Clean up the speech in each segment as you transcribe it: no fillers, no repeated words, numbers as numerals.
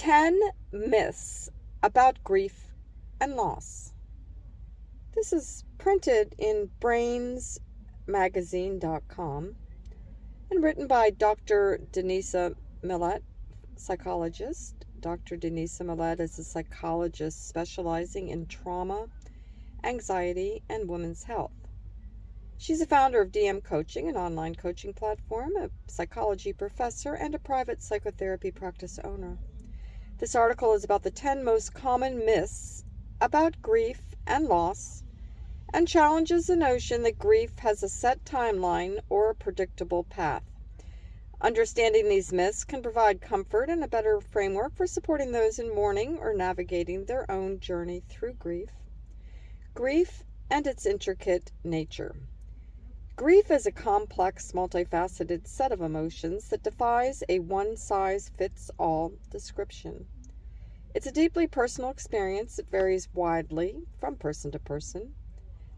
10 myths about grief and loss. This is printed in brainsmagazine.com and written by Dr. Denisa Millet, psychologist. Dr. Denisa Millet is a psychologist specializing in trauma, anxiety, and women's health. She's a founder of DM Coaching, an online coaching platform, a psychology professor, and a private psychotherapy practice owner. This article is about the 10 most common myths about grief and loss, and challenges the notion that grief has a set timeline or a predictable path. Understanding these myths can provide comfort and a better framework for supporting those in mourning or navigating their own journey through grief. Grief and its intricate nature. Grief is a complex, multifaceted set of emotions that defies a one-size-fits-all description. It's a deeply personal experience that varies widely from person to person,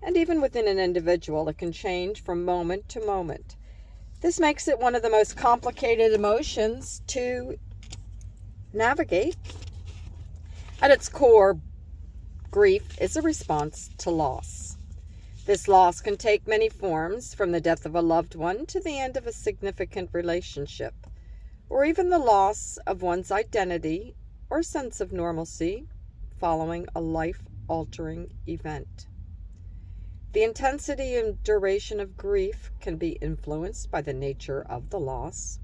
and even within an individual, it can change from moment to moment. This makes it one of the most complicated emotions to navigate. At its core, grief is a response to loss. This loss can take many forms, from the death of a loved one to the end of a significant relationship, or even the loss of one's identity or sense of normalcy following a life-altering event. The intensity and duration of grief can be influenced by the nature of the loss,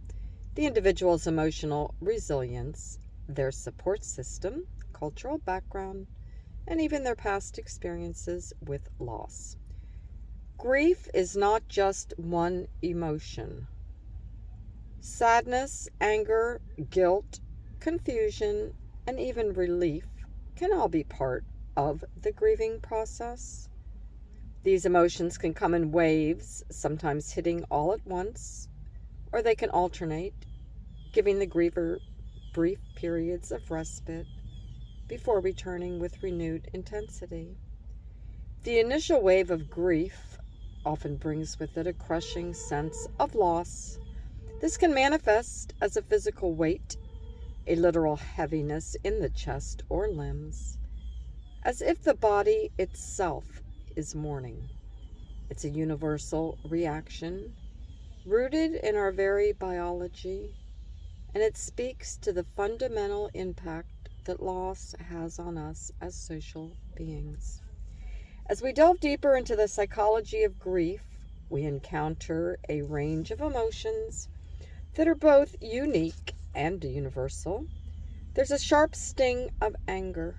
the individual's emotional resilience, their support system, cultural background, and even their past experiences with loss. Grief is not just one emotion. Sadness, anger, guilt, confusion, and even relief can all be part of the grieving process. These emotions can come in waves, sometimes hitting all at once, or they can alternate, giving the griever brief periods of respite before returning with renewed intensity. The initial wave of grief often brings with it a crushing sense of loss. This can manifest as a physical weight, a literal heaviness in the chest or limbs, as if the body itself is mourning. It's a universal reaction rooted in our very biology, and it speaks to the fundamental impact that loss has on us as social beings. As we delve deeper into the psychology of grief, we encounter a range of emotions that are both unique and universal. There's a sharp sting of anger,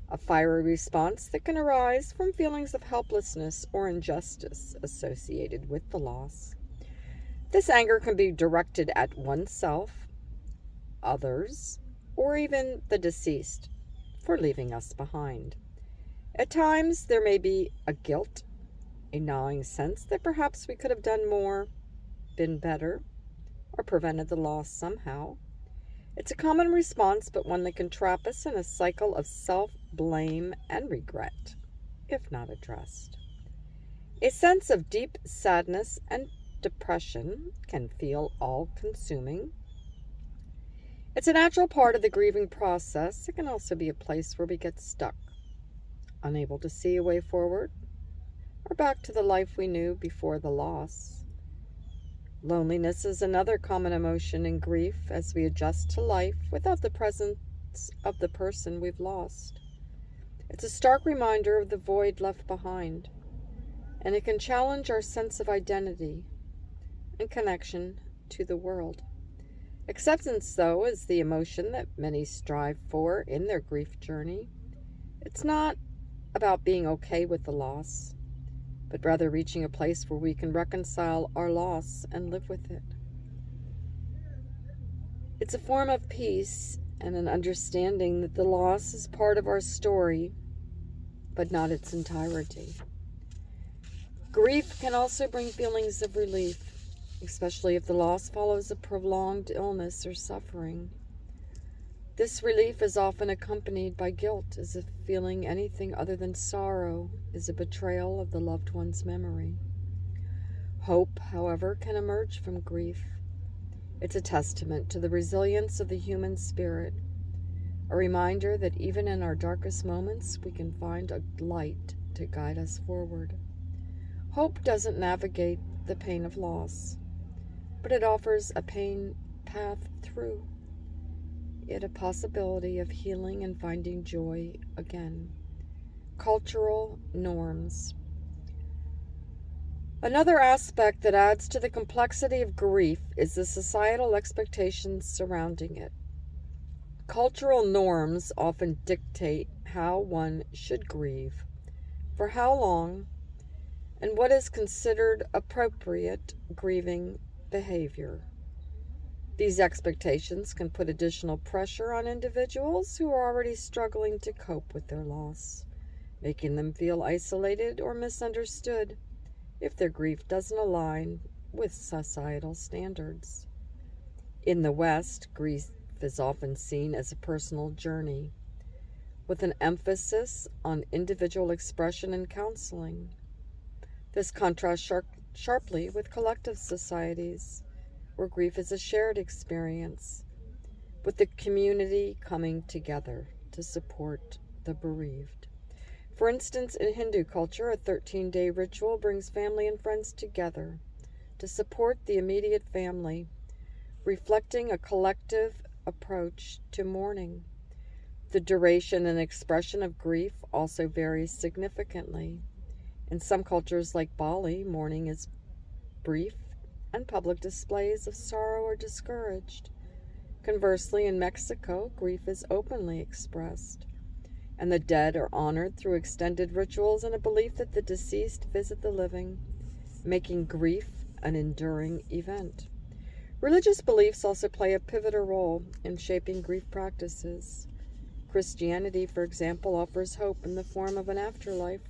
a fiery response that can arise from feelings of helplessness or injustice associated with the loss. This anger can be directed at oneself, others, or even the deceased for leaving us behind. At times, there may be a guilt, a gnawing sense that perhaps we could have done more, been better, or prevented the loss somehow. It's a common response, but one that can trap us in a cycle of self-blame and regret, if not addressed. A sense of deep sadness and depression can feel all-consuming. It's a natural part of the grieving process. It can also be a place where we get stuck, unable to see a way forward, or back to the life we knew before the loss. Loneliness is another common emotion in grief as we adjust to life without the presence of the person we've lost. It's a stark reminder of the void left behind, and it can challenge our sense of identity and connection to the world. Acceptance, though, is the emotion that many strive for in their grief journey. It's not about being okay with the loss, but rather reaching a place where we can reconcile our loss and live with it. It's a form of peace and an understanding that the loss is part of our story, but not its entirety. Grief can also bring feelings of relief, especially if the loss follows a prolonged illness or suffering. This relief is often accompanied by guilt, as if feeling anything other than sorrow is a betrayal of the loved one's memory. Hope, however, can emerge from grief. It's a testament to the resilience of the human spirit, a reminder that even in our darkest moments, we can find a light to guide us forward. Hope doesn't navigate the pain of loss, but it offers a pain path through it, a possibility of healing and finding joy again. Cultural norms. Another aspect that adds to the complexity of grief is the societal expectations surrounding it. Cultural norms often dictate how one should grieve, for how long, and what is considered appropriate grieving behavior. These expectations can put additional pressure on individuals who are already struggling to cope with their loss, making them feel isolated or misunderstood if their grief doesn't align with societal standards. In the West, grief is often seen as a personal journey, with an emphasis on individual expression and counseling. This contrasts sharply with collective societies, where grief is a shared experience, with the community coming together to support the bereaved. For instance, in Hindu culture, a 13-day ritual brings family and friends together to support the immediate family, reflecting a collective approach to mourning. The duration and expression of grief also varies significantly. In some cultures like Bali, mourning is brief and public displays of sorrow are discouraged. Conversely, in Mexico, grief is openly expressed, and the dead are honored through extended rituals and a belief that the deceased visit the living, making grief an enduring event. Religious beliefs also play a pivotal role in shaping grief practices. Christianity, for example, offers hope in the form of an afterlife,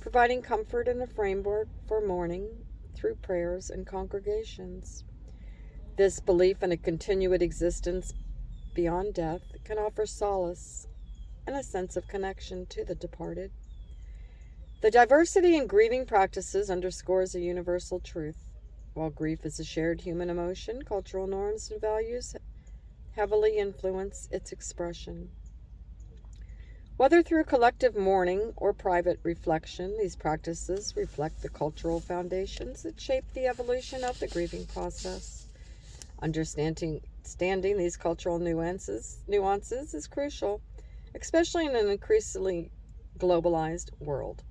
providing comfort and a framework for mourning through prayers and congregations. This belief in a continued existence beyond death can offer solace and a sense of connection to the departed. The diversity in grieving practices underscores a universal truth. While grief is a shared human emotion, cultural norms and values heavily influence its expression. Whether through collective mourning or private reflection, these practices reflect the cultural foundations that shape the evolution of the grieving process. Understanding these cultural nuances is crucial, especially in an increasingly globalized world.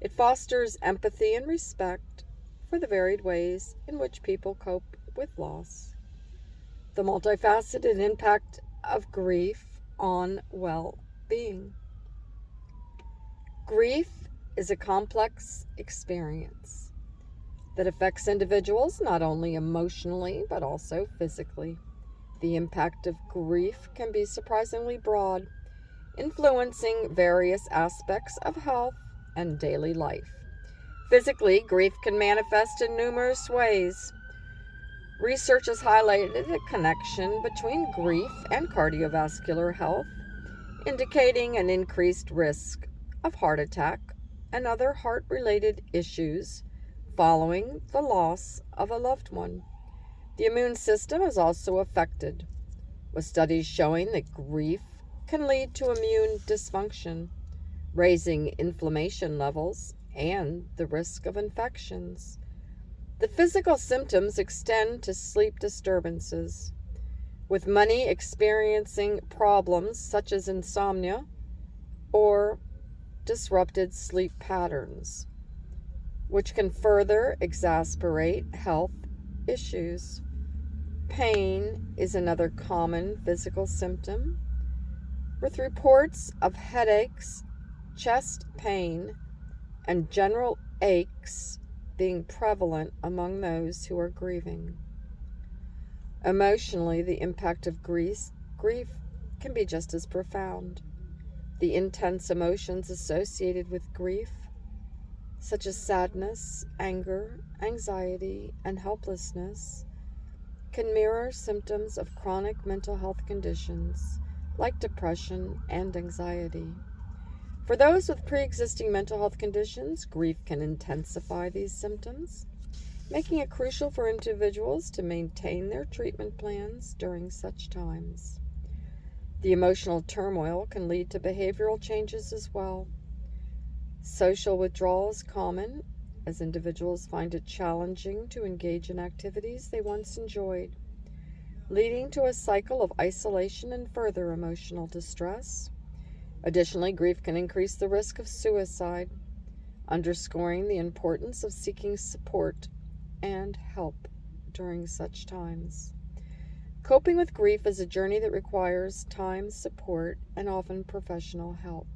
It fosters empathy and respect for the varied ways in which people cope with loss. The multifaceted impact of grief on well-being. Grief is a complex experience that affects individuals not only emotionally but also physically. The impact of grief can be surprisingly broad, influencing various aspects of health and daily life. Physically, grief can manifest in numerous ways. Research has highlighted a connection between grief and cardiovascular health, indicating an increased risk of heart attack and other heart-related issues following the loss of a loved one. The immune system is also affected, with studies showing that grief can lead to immune dysfunction, raising inflammation levels and the risk of infections. The physical symptoms extend to sleep disturbances, with many experiencing problems such as insomnia or disrupted sleep patterns, which can further exacerbate health issues. Pain is another common physical symptom, with reports of headaches, chest pain, and general aches being prevalent among those who are grieving. Emotionally, the impact of grief can be just as profound. The intense emotions associated with grief, such as sadness, anger, anxiety, and helplessness, can mirror symptoms of chronic mental health conditions like depression and anxiety. For those with pre-existing mental health conditions, grief can intensify these symptoms, making it crucial for individuals to maintain their treatment plans during such times. The emotional turmoil can lead to behavioral changes as well. Social withdrawal is common, as individuals find it challenging to engage in activities they once enjoyed, leading to a cycle of isolation and further emotional distress. Additionally, grief can increase the risk of suicide, underscoring the importance of seeking support and help during such times. Coping with grief is a journey that requires time, support, and often professional help.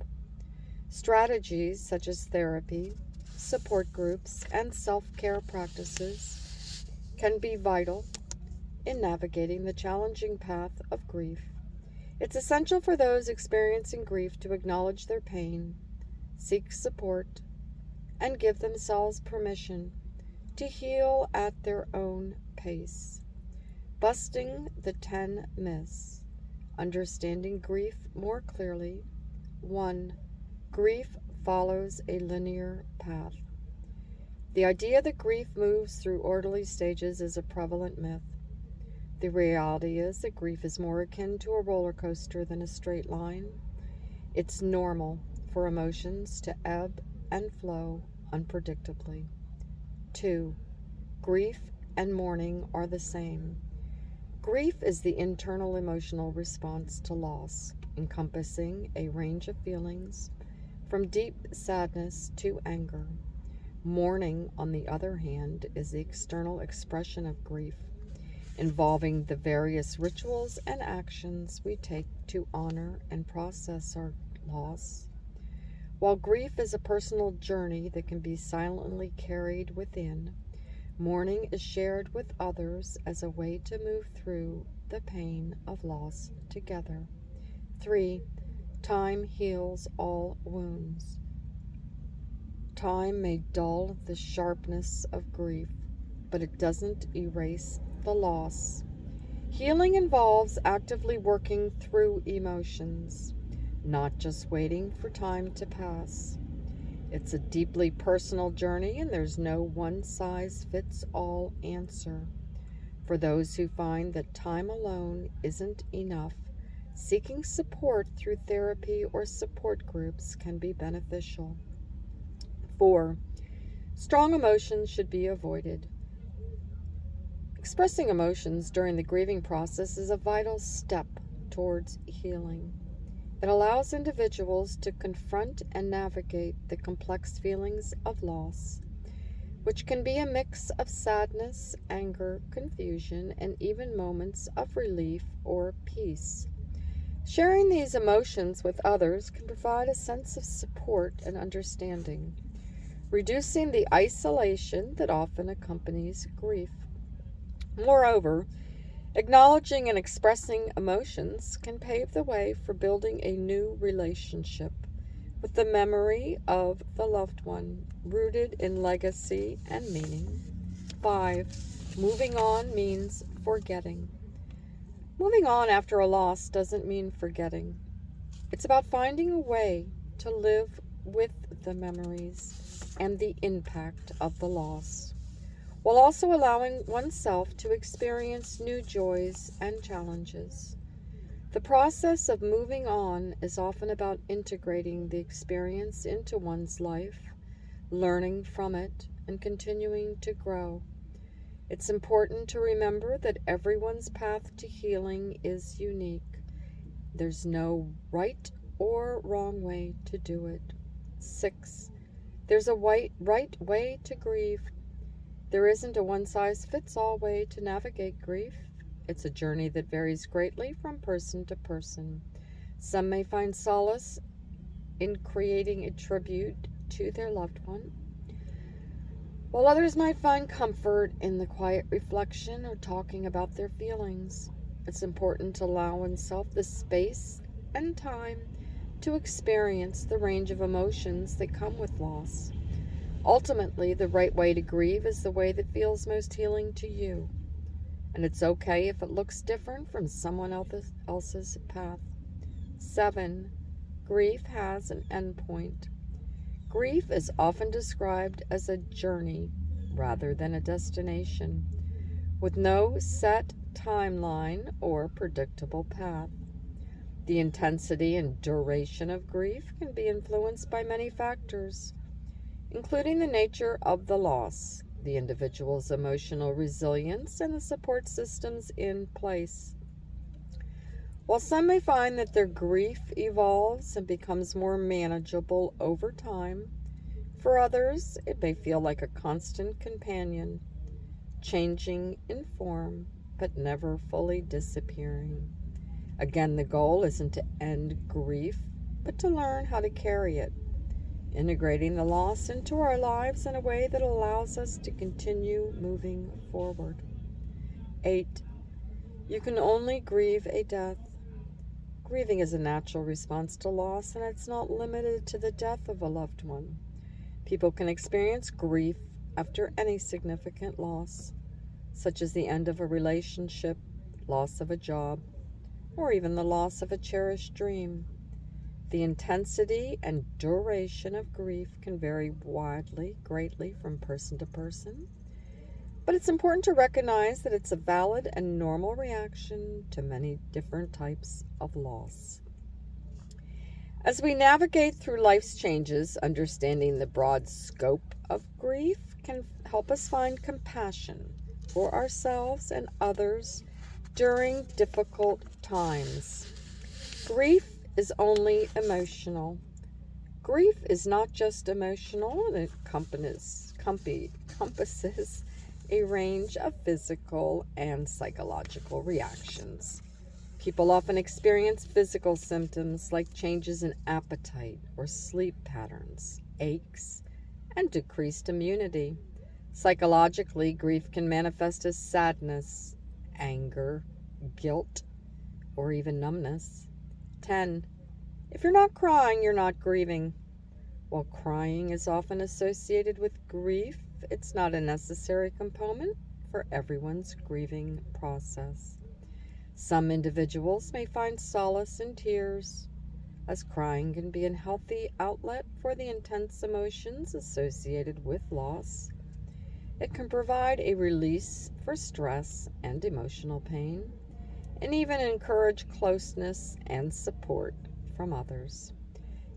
Strategies such as therapy, support groups, and self-care practices can be vital in navigating the challenging path of grief. It's essential for those experiencing grief to acknowledge their pain, seek support, and give themselves permission to heal at their own pace. Busting the 10 myths. Understanding grief more clearly. 1. Grief follows a linear path. The idea that grief moves through orderly stages is a prevalent myth. The reality is that grief is more akin to a roller coaster than a straight line. It's normal for emotions to ebb and flow unpredictably. 2. Grief and mourning are the same. Grief is the internal emotional response to loss, encompassing a range of feelings from deep sadness to anger. Mourning, on the other hand, is the external expression of grief, involving the various rituals and actions we take to honor and process our loss. While grief is a personal journey that can be silently carried within, mourning is shared with others as a way to move through the pain of loss together. 3. Time heals all wounds. Time may dull the sharpness of grief, but it doesn't erase the loss. Healing involves actively working through emotions, not just waiting for time to pass. It's a deeply personal journey, and there's no one-size-fits-all answer. For those who find that time alone isn't enough, seeking support through therapy or support groups can be beneficial. 4. Strong emotions should be avoided. Expressing emotions during the grieving process is a vital step towards healing. It allows individuals to confront and navigate the complex feelings of loss, which can be a mix of sadness, anger, confusion, and even moments of relief or peace. Sharing these emotions with others can provide a sense of support and understanding, reducing the isolation that often accompanies grief. Moreover, acknowledging and expressing emotions can pave the way for building a new relationship with the memory of the loved one, rooted in legacy and meaning. 5. Moving on means forgetting. Moving on after a loss doesn't mean forgetting. It's about finding a way to live with the memories and the impact of the loss, while also allowing oneself to experience new joys and challenges. The process of moving on is often about integrating the experience into one's life, learning from it, and continuing to grow. It's important to remember that everyone's path to healing is unique. There's no right or wrong way to do it. 6. There's a right way to grieve. There isn't a one-size-fits-all way to navigate grief. It's a journey that varies greatly from person to person. Some may find solace in creating a tribute to their loved one, while others might find comfort in the quiet reflection or talking about their feelings. It's important to allow oneself the space and time to experience the range of emotions that come with loss. Ultimately, the right way to grieve is the way that feels most healing to you, and it's okay if it looks different from someone else's path. 7. Grief has an endpoint. Grief is often described as a journey rather than a destination, with no set timeline or predictable path. The intensity and duration of grief can be influenced by many factors, including the nature of the loss, the individual's emotional resilience, and the support systems in place. While some may find that their grief evolves and becomes more manageable over time, for others it may feel like a constant companion, changing in form but never fully disappearing. Again, the goal isn't to end grief, but to learn how to carry it, integrating the loss into our lives in a way that allows us to continue moving forward. 8. You can only grieve a death. Grieving is a natural response to loss, and it's not limited to the death of a loved one. People can experience grief after any significant loss, such as the end of a relationship, loss of a job, or even the loss of a cherished dream. The intensity and duration of grief can vary greatly from person to person, but it's important to recognize that it's a valid and normal reaction to many different types of loss. As we navigate through life's changes, understanding the broad scope of grief can help us find compassion for ourselves and others during difficult times. Grief is only emotional. Grief is not just emotional, it encompasses a range of physical and psychological reactions. People often experience physical symptoms like changes in appetite or sleep patterns, aches, and decreased immunity. Psychologically, grief can manifest as sadness, anger, guilt, or even numbness. 10. If you're not crying, you're not grieving. While crying is often associated with grief, it's not a necessary component for everyone's grieving process. Some individuals may find solace in tears, as crying can be a healthy outlet for the intense emotions associated with loss. It can provide a release for stress and emotional pain, and even encourage closeness and support from others.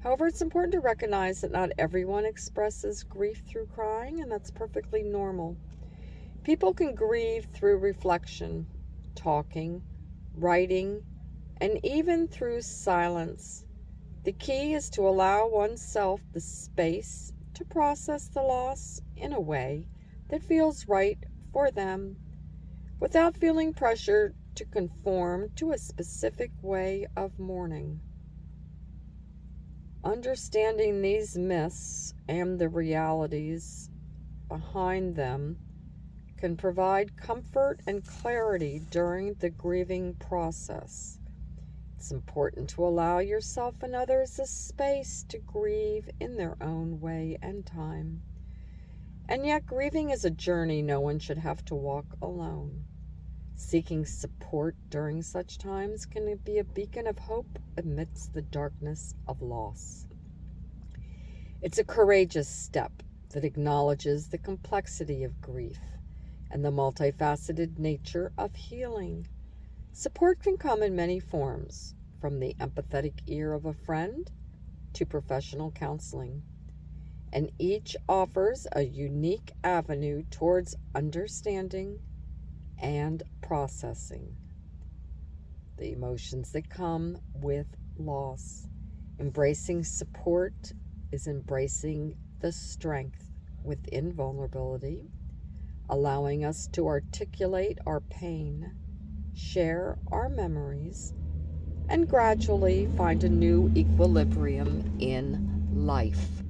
However, it's important to recognize that not everyone expresses grief through crying, and that's perfectly normal. People can grieve through reflection, talking, writing, and even through silence. The key is to allow oneself the space to process the loss in a way that feels right for them, without feeling pressured to conform to a specific way of mourning. Understanding these myths and the realities behind them can provide comfort and clarity during the grieving process. It's important to allow yourself and others a space to grieve in their own way and time. And yet, grieving is a journey no one should have to walk alone. Seeking support during such times can be a beacon of hope amidst the darkness of loss. It's a courageous step that acknowledges the complexity of grief and the multifaceted nature of healing. Support can come in many forms, from the empathetic ear of a friend to professional counseling, and each offers a unique avenue towards understanding and processing the emotions that come with loss. Embracing support is embracing the strength within vulnerability, allowing us to articulate our pain, share our memories, and gradually find a new equilibrium in life.